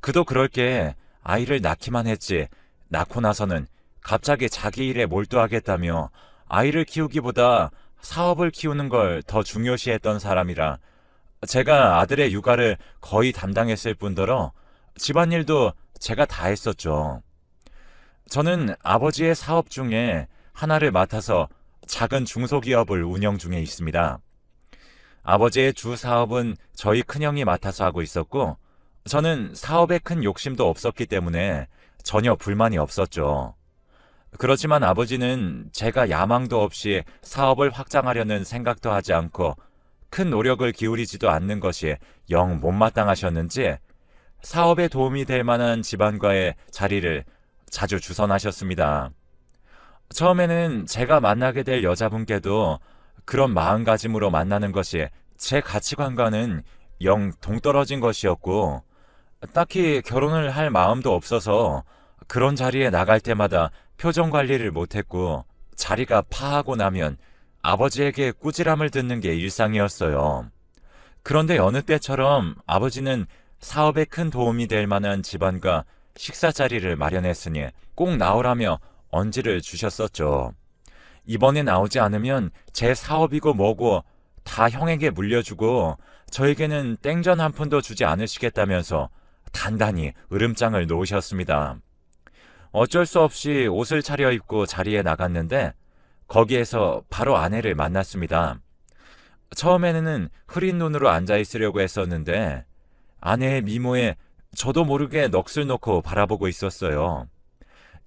그도 그럴 게 아이를 낳기만 했지 낳고 나서는 갑자기 자기 일에 몰두하겠다며 아이를 키우기보다 사업을 키우는 걸 더 중요시했던 사람이라 제가 아들의 육아를 거의 담당했을 뿐더러 집안일도 제가 다 했었죠. 저는 아버지의 사업 중에 하나를 맡아서 작은 중소기업을 운영 중에 있습니다. 아버지의 주 사업은 저희 큰형이 맡아서 하고 있었고 저는 사업에 큰 욕심도 없었기 때문에 전혀 불만이 없었죠. 그렇지만 아버지는 제가 야망도 없이 사업을 확장하려는 생각도 하지 않고 큰 노력을 기울이지도 않는 것이 영 못마땅하셨는지 사업에 도움이 될 만한 집안과의 자리를 자주 주선하셨습니다. 처음에는 제가 만나게 될 여자분께도 그런 마음가짐으로 만나는 것이 제 가치관과는 영 동떨어진 것이었고 딱히 결혼을 할 마음도 없어서 그런 자리에 나갈 때마다 표정 관리를 못했고 자리가 파하고 나면 아버지에게 꾸지람을 듣는 게 일상이었어요. 그런데 여느 때처럼 아버지는 사업에 큰 도움이 될 만한 집안과 식사 자리를 마련했으니 꼭 나오라며 언지를 주셨었죠. 이번에 나오지 않으면 제 사업이고 뭐고 다 형에게 물려주고 저에게는 땡전 한 푼도 주지 않으시겠다면서 단단히 으름장을 놓으셨습니다. 어쩔 수 없이 옷을 차려입고 자리에 나갔는데 거기에서 바로 아내를 만났습니다. 처음에는 흐린 눈으로 앉아있으려고 했었는데 아내의 미모에 저도 모르게 넋을 놓고 바라보고 있었어요.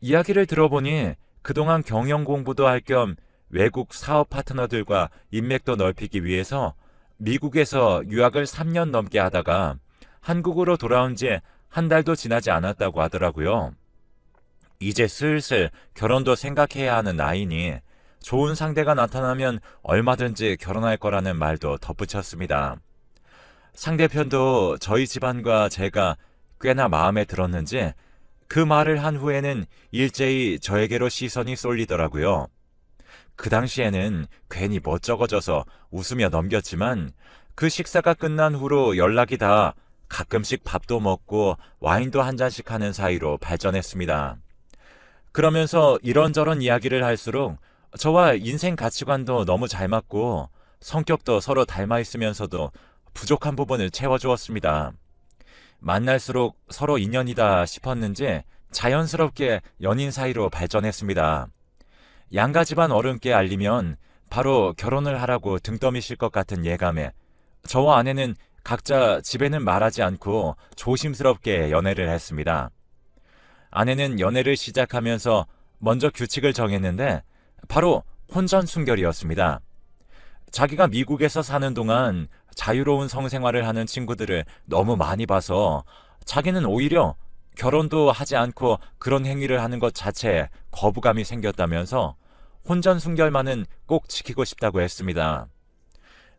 이야기를 들어보니 그동안 경영 공부도 할 겸 외국 사업 파트너들과 인맥도 넓히기 위해서 미국에서 유학을 3년 넘게 하다가 한국으로 돌아온 지 한 달도 지나지 않았다고 하더라고요. 이제 슬슬 결혼도 생각해야 하는 나이니 좋은 상대가 나타나면 얼마든지 결혼할 거라는 말도 덧붙였습니다. 상대편도 저희 집안과 제가 꽤나 마음에 들었는지 그 말을 한 후에는 일제히 저에게로 시선이 쏠리더라고요. 그 당시에는 괜히 멋쩍어져서 웃으며 넘겼지만 그 식사가 끝난 후로 연락이 다 가끔씩 밥도 먹고 와인도 한 잔씩 하는 사이로 발전했습니다. 그러면서 이런저런 이야기를 할수록 저와 인생 가치관도 너무 잘 맞고 성격도 서로 닮아 있으면서도 부족한 부분을 채워주었습니다. 만날수록 서로 인연이다 싶었는지 자연스럽게 연인 사이로 발전했습니다. 양가 집안 어른께 알리면 바로 결혼을 하라고 등 떠미실 것 같은 예감에 저와 아내는 각자 집에는 말하지 않고 조심스럽게 연애를 했습니다. 아내는 연애를 시작하면서 먼저 규칙을 정했는데 바로 혼전순결이었습니다. 자기가 미국에서 사는 동안 자유로운 성생활을 하는 친구들을 너무 많이 봐서 자기는 오히려 결혼도 하지 않고 그런 행위를 하는 것 자체에 거부감이 생겼다면서 혼전순결만은 꼭 지키고 싶다고 했습니다.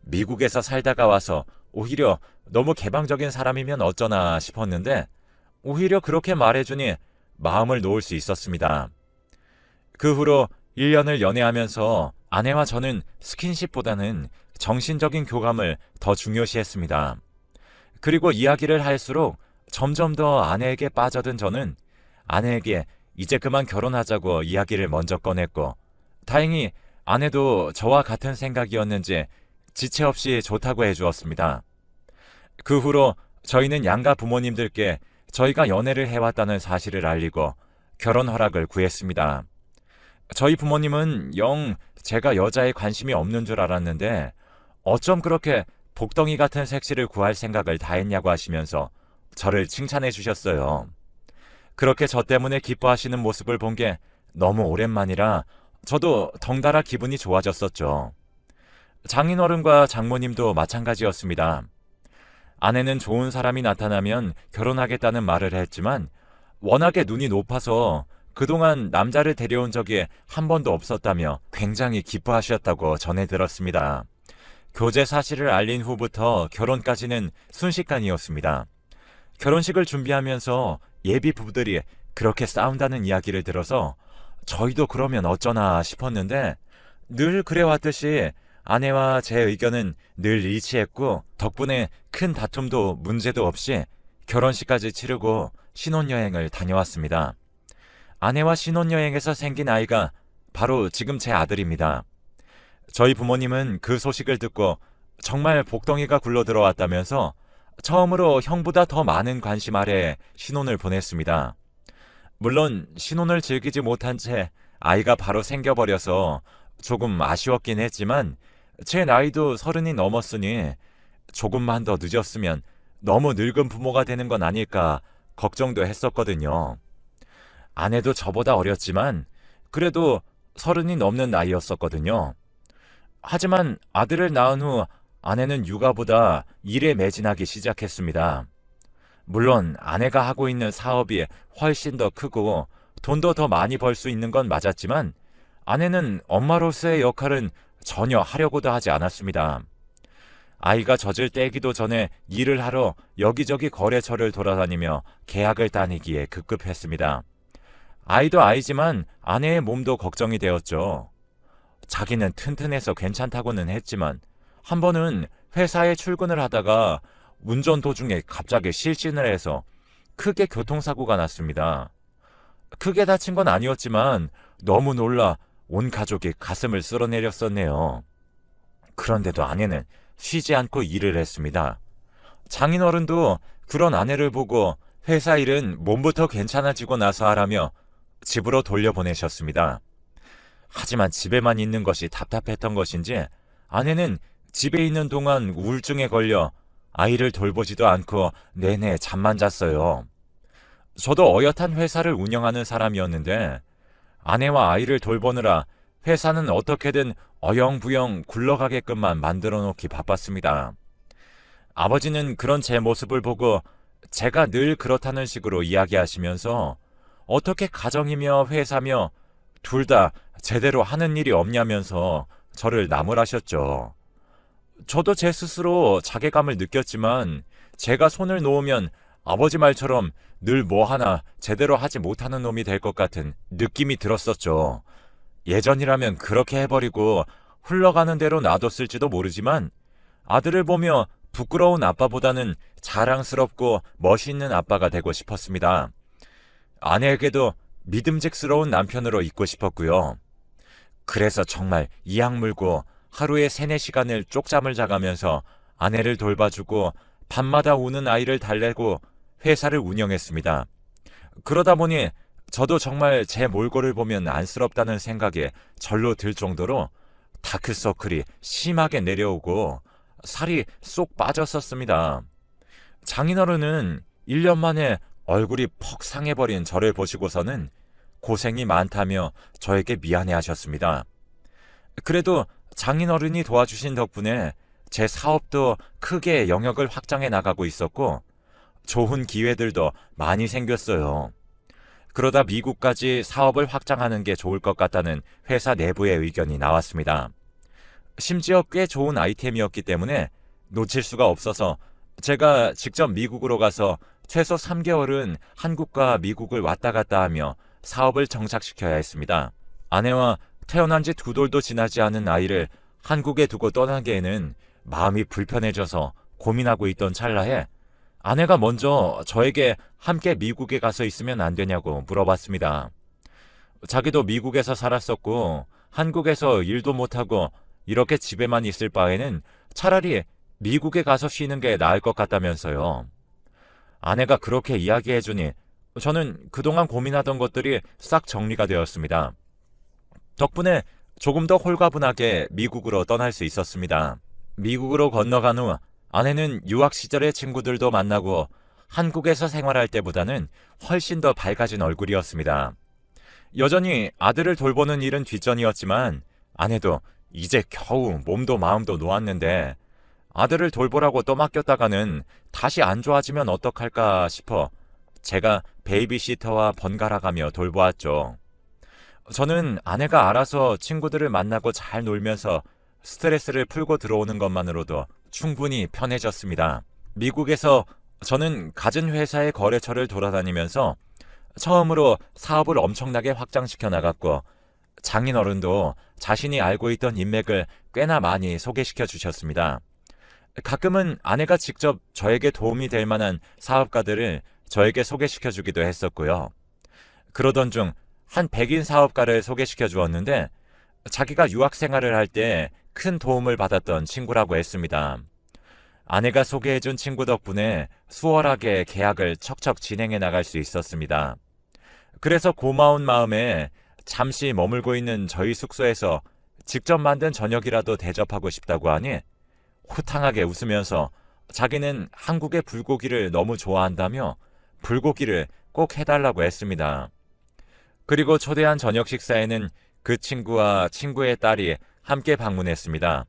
미국에서 살다가 와서 오히려 너무 개방적인 사람이면 어쩌나 싶었는데 오히려 그렇게 말해주니 마음을 놓을 수 있었습니다. 그 후로 1년을 연애하면서 아내와 저는 스킨십보다는 정신적인 교감을 더 중요시했습니다. 그리고 이야기를 할수록 점점 더 아내에게 빠져든 저는 아내에게 이제 그만 결혼하자고 이야기를 먼저 꺼냈고 다행히 아내도 저와 같은 생각이었는지 지체 없이 좋다고 해주었습니다. 그 후로 저희는 양가 부모님들께 저희가 연애를 해왔다는 사실을 알리고 결혼 허락을 구했습니다. 저희 부모님은 영 제가 여자에 관심이 없는 줄 알았는데 어쩜 그렇게 복덩이 같은 색시를 구할 생각을 다 했냐고 하시면서 저를 칭찬해 주셨어요. 그렇게 저 때문에 기뻐하시는 모습을 본 게 너무 오랜만이라 저도 덩달아 기분이 좋아졌었죠. 장인어른과 장모님도 마찬가지였습니다. 아내는 좋은 사람이 나타나면 결혼하겠다는 말을 했지만 워낙에 눈이 높아서 그동안 남자를 데려온 적이 한 번도 없었다며 굉장히 기뻐하셨다고 전해 들었습니다. 교제 사실을 알린 후부터 결혼까지는 순식간이었습니다. 결혼식을 준비하면서 예비 부부들이 그렇게 싸운다는 이야기를 들어서 저희도 그러면 어쩌나 싶었는데 늘 그래왔듯이 아내와 제 의견은 늘 일치했고 덕분에 큰 다툼도 문제도 없이 결혼식까지 치르고 신혼여행을 다녀왔습니다. 아내와 신혼여행에서 생긴 아이가 바로 지금 제 아들입니다. 저희 부모님은 그 소식을 듣고 정말 복덩이가 굴러 들어왔다면서 처음으로 형보다 더 많은 관심 아래 신혼을 보냈습니다. 물론 신혼을 즐기지 못한 채 아이가 바로 생겨버려서 조금 아쉬웠긴 했지만 제 나이도 30이 넘었으니 조금만 더 늦었으면 너무 늙은 부모가 되는 건 아닐까 걱정도 했었거든요. 아내도 저보다 어렸지만 그래도 30이 넘는 나이였었거든요. 하지만 아들을 낳은 후 아내는 육아보다 일에 매진하기 시작했습니다. 물론 아내가 하고 있는 사업이 훨씬 더 크고 돈도 더 많이 벌 수 있는 건 맞았지만 아내는 엄마로서의 역할은 전혀 하려고도 하지 않았습니다. 아이가 젖을 떼기도 전에 일을 하러 여기저기 거래처를 돌아다니며 계약을 따내기에 급급했습니다. 아이도 아이지만 아내의 몸도 걱정이 되었죠. 자기는 튼튼해서 괜찮다고는 했지만 한 번은 회사에 출근을 하다가 운전 도중에 갑자기 실신을 해서 크게 교통사고가 났습니다. 크게 다친 건 아니었지만 너무 놀라 온 가족이 가슴을 쓸어내렸었네요. 그런데도 아내는 쉬지 않고 일을 했습니다. 장인어른도 그런 아내를 보고 회사 일은 몸부터 괜찮아지고 나서 하라며 집으로 돌려보내셨습니다. 하지만 집에만 있는 것이 답답했던 것인지 아내는 집에 있는 동안 우울증에 걸려 아이를 돌보지도 않고 내내 잠만 잤어요. 저도 어엿한 회사를 운영하는 사람이었는데 아내와 아이를 돌보느라 회사는 어떻게든 어영부영 굴러가게끔만 만들어 놓기 바빴습니다. 아버지는 그런 제 모습을 보고 제가 늘 그렇다는 식으로 이야기하시면서 어떻게 가정이며 회사며 둘 다 제대로 하는 일이 없냐면서 저를 나무라셨죠. 저도 제 스스로 자괴감을 느꼈지만 제가 손을 놓으면 아버지 말처럼 늘 뭐 하나 제대로 하지 못하는 놈이 될 것 같은 느낌이 들었었죠. 예전이라면 그렇게 해버리고 흘러가는 대로 놔뒀을지도 모르지만 아들을 보며 부끄러운 아빠보다는 자랑스럽고 멋있는 아빠가 되고 싶었습니다. 아내에게도 믿음직스러운 남편으로 있고 싶었고요. 그래서 정말 이악 물고 하루에 3-4시간을 쪽잠을 자가면서 아내를 돌봐주고 밤마다 우는 아이를 달래고 회사를 운영했습니다. 그러다 보니 저도 정말 제 몰골을 보면 안쓰럽다는 생각에 절로 들 정도로 다크서클이 심하게 내려오고 살이 쏙 빠졌었습니다. 장인어른은 1년 만에 얼굴이 퍽 상해버린 저를 보시고서는 고생이 많다며 저에게 미안해하셨습니다. 그래도 장인어른이 도와주신 덕분에 제 사업도 크게 영역을 확장해 나가고 있었고 좋은 기회들도 많이 생겼어요. 그러다 미국까지 사업을 확장하는 게 좋을 것 같다는 회사 내부의 의견이 나왔습니다. 심지어 꽤 좋은 아이템이었기 때문에 놓칠 수가 없어서 제가 직접 미국으로 가서 최소 3개월은 한국과 미국을 왔다 갔다 하며 사업을 정착시켜야 했습니다. 아내와 태어난 지 2돌도 지나지 않은 아이를 한국에 두고 떠나기에는 마음이 불편해져서 고민하고 있던 찰나에 아내가 먼저 저에게 함께 미국에 가서 있으면 안 되냐고 물어봤습니다. 자기도 미국에서 살았었고 한국에서 일도 못하고 이렇게 집에만 있을 바에는 차라리 미국에 가서 쉬는 게 나을 것 같다면서요. 아내가 그렇게 이야기해주니 저는 그동안 고민하던 것들이 싹 정리가 되었습니다. 덕분에 조금 더 홀가분하게 미국으로 떠날 수 있었습니다. 미국으로 건너간 후 아내는 유학 시절의 친구들도 만나고 한국에서 생활할 때보다는 훨씬 더 밝아진 얼굴이었습니다. 여전히 아들을 돌보는 일은 뒷전이었지만 아내도 이제 겨우 몸도 마음도 놓았는데 아들을 돌보라고 떠맡겼다가는 다시 안 좋아지면 어떡할까 싶어 제가 베이비시터와 번갈아가며 돌보았죠. 저는 아내가 알아서 친구들을 만나고 잘 놀면서 스트레스를 풀고 들어오는 것만으로도 충분히 편해졌습니다. 미국에서 저는 갖은 회사의 거래처를 돌아다니면서 처음으로 사업을 엄청나게 확장시켜 나갔고 장인어른도 자신이 알고 있던 인맥을 꽤나 많이 소개시켜 주셨습니다. 가끔은 아내가 직접 저에게 도움이 될 만한 사업가들을 저에게 소개시켜 주기도 했었고요. 그러던 중 한 백인 사업가를 소개시켜 주었는데 자기가 유학 생활을 할 때 큰 도움을 받았던 친구라고 했습니다. 아내가 소개해준 친구 덕분에 수월하게 계약을 척척 진행해 나갈 수 있었습니다. 그래서 고마운 마음에 잠시 머물고 있는 저희 숙소에서 직접 만든 저녁이라도 대접하고 싶다고 하니 호탕하게 웃으면서 자기는 한국의 불고기를 너무 좋아한다며 불고기를 꼭 해달라고 했습니다. 그리고 초대한 저녁 식사에는 그 친구와 친구의 딸이 함께 방문했습니다.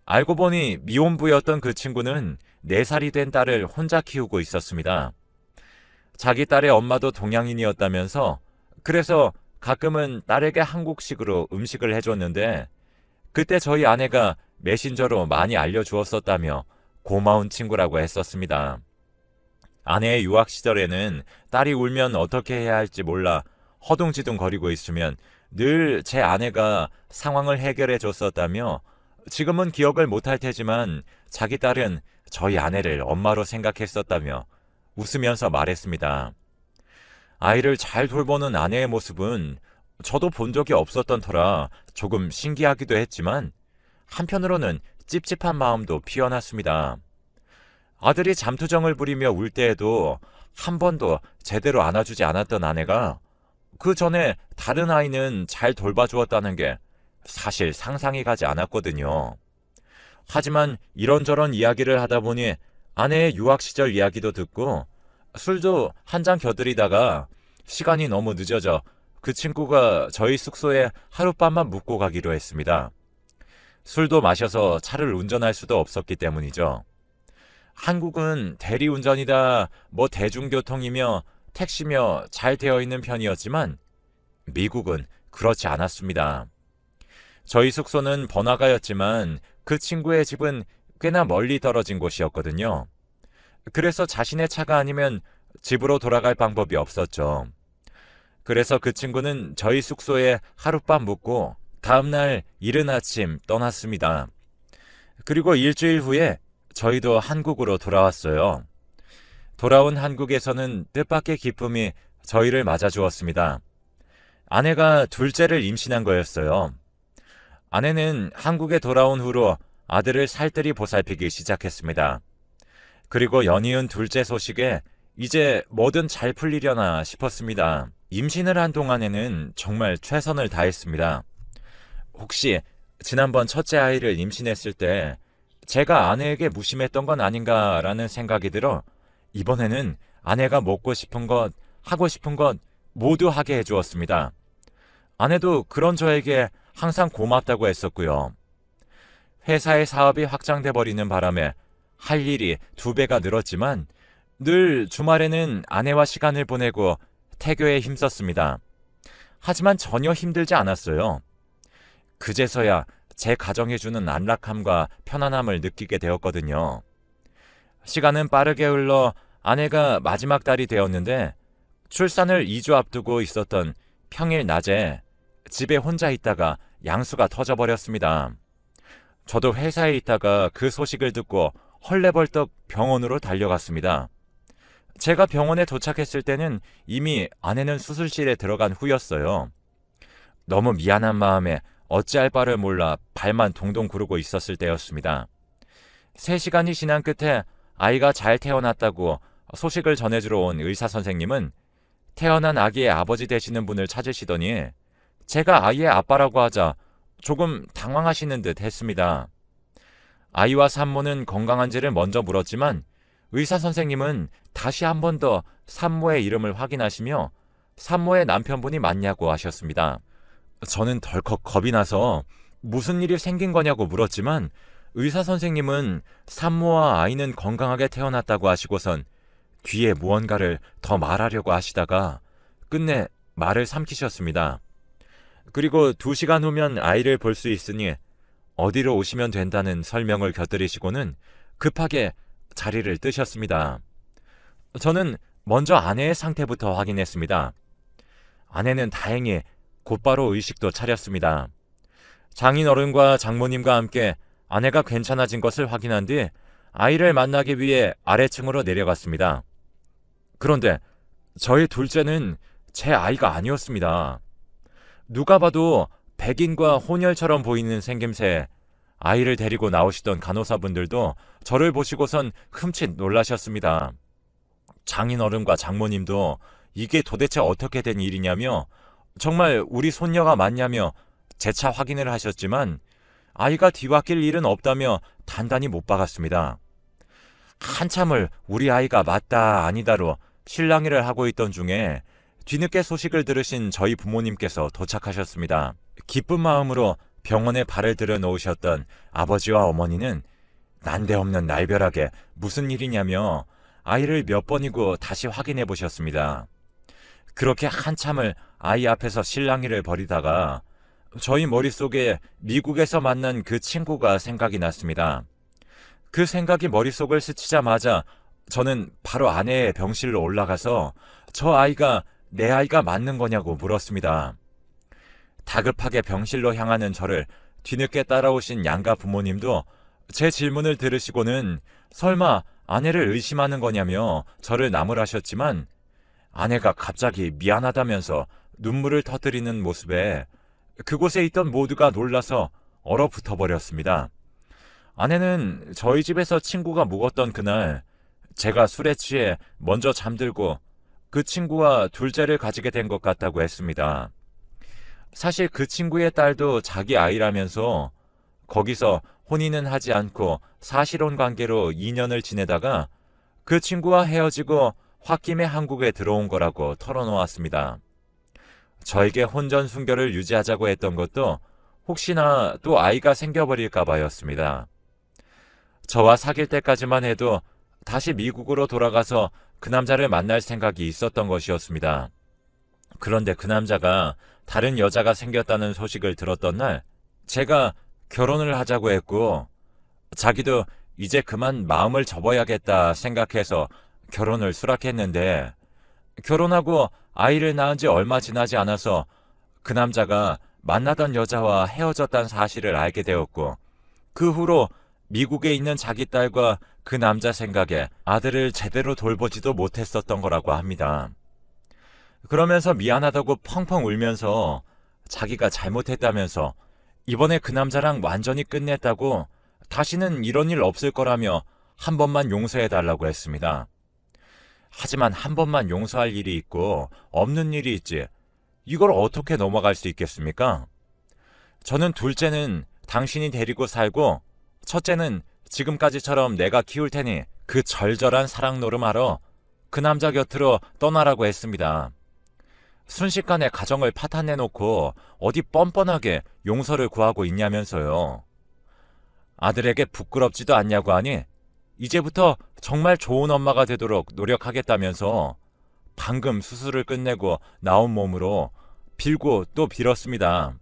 알고 보니 미혼부였던 그 친구는 4살이 된 딸을 혼자 키우고 있었습니다. 자기 딸의 엄마도 동양인이었다면서 그래서 가끔은 딸에게 한국식으로 음식을 해줬는데 그때 저희 아내가 메신저로 많이 알려주었었다며 고마운 친구라고 했었습니다. 아내의 유학 시절에는 딸이 울면 어떻게 해야 할지 몰라 허둥지둥 거리고 있으면 늘 제 아내가 상황을 해결해 줬었다며 지금은 기억을 못할 테지만 자기 딸은 저희 아내를 엄마로 생각했었다며 웃으면서 말했습니다. 아이를 잘 돌보는 아내의 모습은 저도 본 적이 없었던 터라 조금 신기하기도 했지만 한편으로는 찝찝한 마음도 피어났습니다. 아들이 잠투정을 부리며 울 때에도 한 번도 제대로 안아주지 않았던 아내가 그 전에 다른 아이는 잘 돌봐주었다는 게 사실 상상이 가지 않았거든요. 하지만 이런저런 이야기를 하다 보니 아내의 유학 시절 이야기도 듣고 술도 한 잔 겨드리다가 시간이 너무 늦어져 그 친구가 저희 숙소에 하룻밤만 묵고 가기로 했습니다. 술도 마셔서 차를 운전할 수도 없었기 때문이죠. 한국은 대리운전이다, 대중교통이며 택시며 잘 되어 있는 편이었지만 미국은 그렇지 않았습니다. 저희 숙소는 번화가였지만 그 친구의 집은 꽤나 멀리 떨어진 곳이었거든요. 그래서 자신의 차가 아니면 집으로 돌아갈 방법이 없었죠. 그래서 그 친구는 저희 숙소에 하룻밤 묵고 다음날 이른 아침 떠났습니다. 그리고 일주일 후에 저희도 한국으로 돌아왔어요. 돌아온 한국에서는 뜻밖의 기쁨이 저희를 맞아주었습니다. 아내가 둘째를 임신한 거였어요. 아내는 한국에 돌아온 후로 아들을 살뜰히 보살피기 시작했습니다. 그리고 연이은 둘째 소식에 이제 뭐든 잘 풀리려나 싶었습니다. 임신을 한 동안에는 정말 최선을 다했습니다. 혹시 지난번 첫째 아이를 임신했을 때 제가 아내에게 무심했던 건 아닌가라는 생각이 들어 이번에는 아내가 먹고 싶은 것, 하고 싶은 것 모두 하게 해주었습니다. 아내도 그런 저에게 항상 고맙다고 했었고요. 회사의 사업이 확장돼 버리는 바람에 할 일이 2배가 늘었지만 늘 주말에는 아내와 시간을 보내고 태교에 힘썼습니다. 하지만 전혀 힘들지 않았어요. 그제서야 제 가정에 주는 안락함과 편안함을 느끼게 되었거든요. 시간은 빠르게 흘러 아내가 마지막 달이 되었는데 출산을 2주 앞두고 있었던 평일 낮에 집에 혼자 있다가 양수가 터져버렸습니다. 저도 회사에 있다가 그 소식을 듣고 헐레벌떡 병원으로 달려갔습니다. 제가 병원에 도착했을 때는 이미 아내는 수술실에 들어간 후였어요. 너무 미안한 마음에 어찌할 바를 몰라 발만 동동 구르고 있었을 때였습니다. 3시간이 지난 끝에 아이가 잘 태어났다고 소식을 전해주러 온 의사 선생님은 태어난 아기의 아버지 되시는 분을 찾으시더니 제가 아이의 아빠라고 하자 조금 당황하시는 듯 했습니다. 아이와 산모는 건강한지를 먼저 물었지만 의사 선생님은 다시 한 번 더 산모의 이름을 확인하시며 산모의 남편분이 맞냐고 하셨습니다. 저는 덜컥 겁이 나서 무슨 일이 생긴 거냐고 물었지만 의사 선생님은 산모와 아이는 건강하게 태어났다고 하시고선 뒤에 무언가를 더 말하려고 하시다가 끝내 말을 삼키셨습니다. 그리고 2시간 후면 아이를 볼 수 있으니 어디로 오시면 된다는 설명을 곁들이시고는 급하게 자리를 뜨셨습니다. 저는 먼저 아내의 상태부터 확인했습니다. 아내는 다행히 곧바로 의식도 차렸습니다. 장인어른과 장모님과 함께 아내가 괜찮아진 것을 확인한 뒤 아이를 만나기 위해 아래층으로 내려갔습니다. 그런데 저의 둘째는 제 아이가 아니었습니다. 누가 봐도 백인과 혼혈처럼 보이는 생김새, 아이를 데리고 나오시던 간호사분들도 저를 보시고선 흠칫 놀라셨습니다. 장인어른과 장모님도 이게 도대체 어떻게 된 일이냐며 정말 우리 손녀가 맞냐며 재차 확인을 하셨지만 아이가 뒤바뀔 일은 없다며 단단히 못 박았습니다. 한참을 우리 아이가 맞다 아니다로 실랑이를 하고 있던 중에 뒤늦게 소식을 들으신 저희 부모님께서 도착하셨습니다. 기쁜 마음으로 병원에 발을 들여 놓으셨던 아버지와 어머니는 난데없는 날벼락에 무슨 일이냐며 아이를 몇 번이고 다시 확인해 보셨습니다. 그렇게 한참을 아이 앞에서 실랑이를 벌이다가 저희 머릿속에 미국에서 만난 그 친구가 생각이 났습니다. 그 생각이 머릿속을 스치자마자 저는 바로 아내의 병실로 올라가서 저 아이가 내 아이가 맞는 거냐고 물었습니다. 다급하게 병실로 향하는 저를 뒤늦게 따라오신 양가 부모님도 제 질문을 들으시고는 설마 아내를 의심하는 거냐며 저를 나무라셨지만 아내가 갑자기 미안하다면서 눈물을 터뜨리는 모습에 그곳에 있던 모두가 놀라서 얼어붙어 버렸습니다. 아내는 저희 집에서 친구가 묵었던 그날 제가 술에 취해 먼저 잠들고 그 친구와 둘째를 가지게 된 것 같다고 했습니다. 사실 그 친구의 딸도 자기 아이라면서 거기서 혼인은 하지 않고 사실혼 관계로 2년을 지내다가 그 친구와 헤어지고 홧김에 한국에 들어온 거라고 털어놓았습니다. 저에게 혼전순결을 유지하자고 했던 것도 혹시나 또 아이가 생겨버릴까 봐였습니다. 저와 사귈 때까지만 해도 다시 미국으로 돌아가서 그 남자를 만날 생각이 있었던 것이었습니다. 그런데 그 남자가 다른 여자가 생겼다는 소식을 들었던 날 제가 결혼을 하자고 했고 자기도 이제 그만 마음을 접어야겠다 생각해서 결혼을 수락했는데 결혼하고 아이를 낳은 지 얼마 지나지 않아서 그 남자가 만나던 여자와 헤어졌다는 사실을 알게 되었고 그 후로 미국에 있는 자기 딸과 그 남자 생각에 아들을 제대로 돌보지도 못했었던 거라고 합니다. 그러면서 미안하다고 펑펑 울면서 자기가 잘못했다면서 이번에 그 남자랑 완전히 끝냈다고 다시는 이런 일 없을 거라며 한 번만 용서해달라고 했습니다. 하지만 한 번만 용서할 일이 있고 없는 일이 있지 이걸 어떻게 넘어갈 수 있겠습니까? 저는 둘째는 당신이 데리고 살고 첫째는 지금까지처럼 내가 키울 테니 그 절절한 사랑 노름하러 그 남자 곁으로 떠나라고 했습니다. 순식간에 가정을 파탄내놓고 어디 뻔뻔하게 용서를 구하고 있냐면서요. 아들에게 부끄럽지도 않냐고 하니 이제부터 정말 좋은 엄마가 되도록 노력하겠다면서 방금 수술을 끝내고 나온 몸으로 빌고 또 빌었습니다.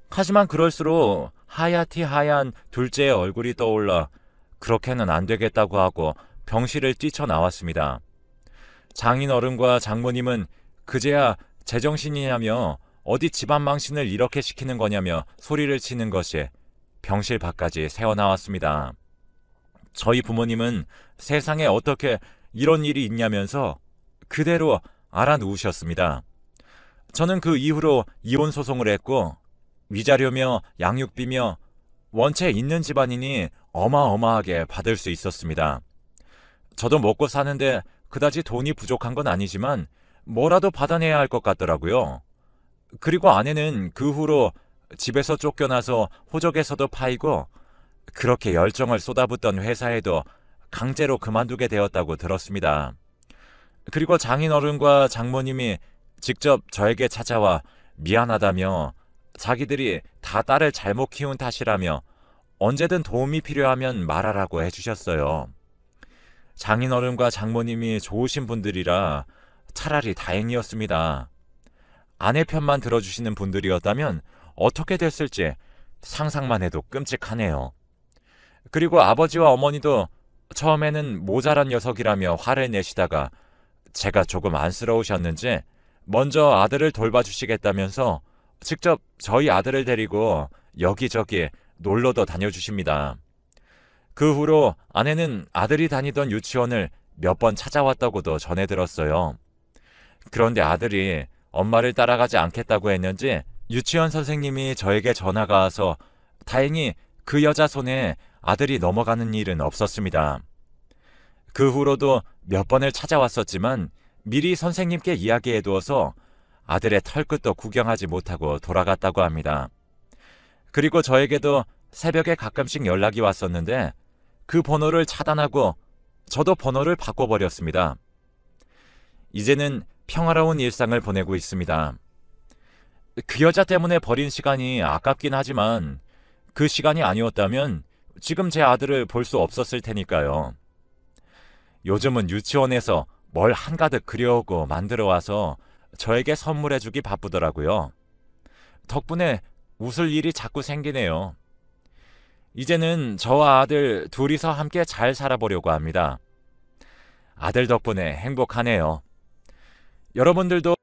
하지만 그럴수록 하얗디 하얀 둘째의 얼굴이 떠올라 그렇게는 안 되겠다고 하고 병실을 뛰쳐나왔습니다. 장인어른과 장모님은 그제야 제정신이냐며 어디 집안 망신을 이렇게 시키는 거냐며 소리를 치는 것이 병실 밖까지 새어나왔습니다. 저희 부모님은 세상에 어떻게 이런 일이 있냐면서 그대로 알아누우셨습니다. 저는 그 이후로 이혼 소송을 했고 위자료며 양육비며 원체 있는 집안이니 어마어마하게 받을 수 있었습니다. 저도 먹고 사는데 그다지 돈이 부족한 건 아니지만 뭐라도 받아내야 할 것 같더라고요. 그리고 아내는 그 후로 집에서 쫓겨나서 호적에서도 파이고 그렇게 열정을 쏟아붓던 회사에도 강제로 그만두게 되었다고 들었습니다. 그리고 장인어른과 장모님이 직접 저에게 찾아와 미안하다며 자기들이 다 딸을 잘못 키운 탓이라며 언제든 도움이 필요하면 말하라고 해주셨어요. 장인어른과 장모님이 좋으신 분들이라 차라리 다행이었습니다. 아내 편만 들어주시는 분들이었다면 어떻게 됐을지 상상만 해도 끔찍하네요. 그리고 아버지와 어머니도 처음에는 모자란 녀석이라며 화를 내시다가 제가 조금 안쓰러우셨는지 먼저 아들을 돌봐주시겠다면서 직접 저희 아들을 데리고 여기저기 놀러도 다녀주십니다. 그 후로 아내는 아들이 다니던 유치원을 몇 번 찾아왔다고도 전해 들었어요. 그런데 아들이 엄마를 따라가지 않겠다고 했는지 유치원 선생님이 저에게 전화가 와서 다행히 그 여자 손에 아들이 넘어가는 일은 없었습니다. 그 후로도 몇 번을 찾아왔었지만 미리 선생님께 이야기해 두어서 아들의 털끝도 구경하지 못하고 돌아갔다고 합니다. 그리고 저에게도 새벽에 가끔씩 연락이 왔었는데 그 번호를 차단하고 저도 번호를 바꿔버렸습니다. 이제는 평화로운 일상을 보내고 있습니다. 그 여자 때문에 버린 시간이 아깝긴 하지만 그 시간이 아니었다면 지금 제 아들을 볼 수 없었을 테니까요. 요즘은 유치원에서 뭘 한가득 그려오고 만들어 와서 저에게 선물해주기 바쁘더라고요. 덕분에 웃을 일이 자꾸 생기네요. 이제는 저와 아들 둘이서 함께 잘 살아보려고 합니다. 아들 덕분에 행복하네요. 여러분들도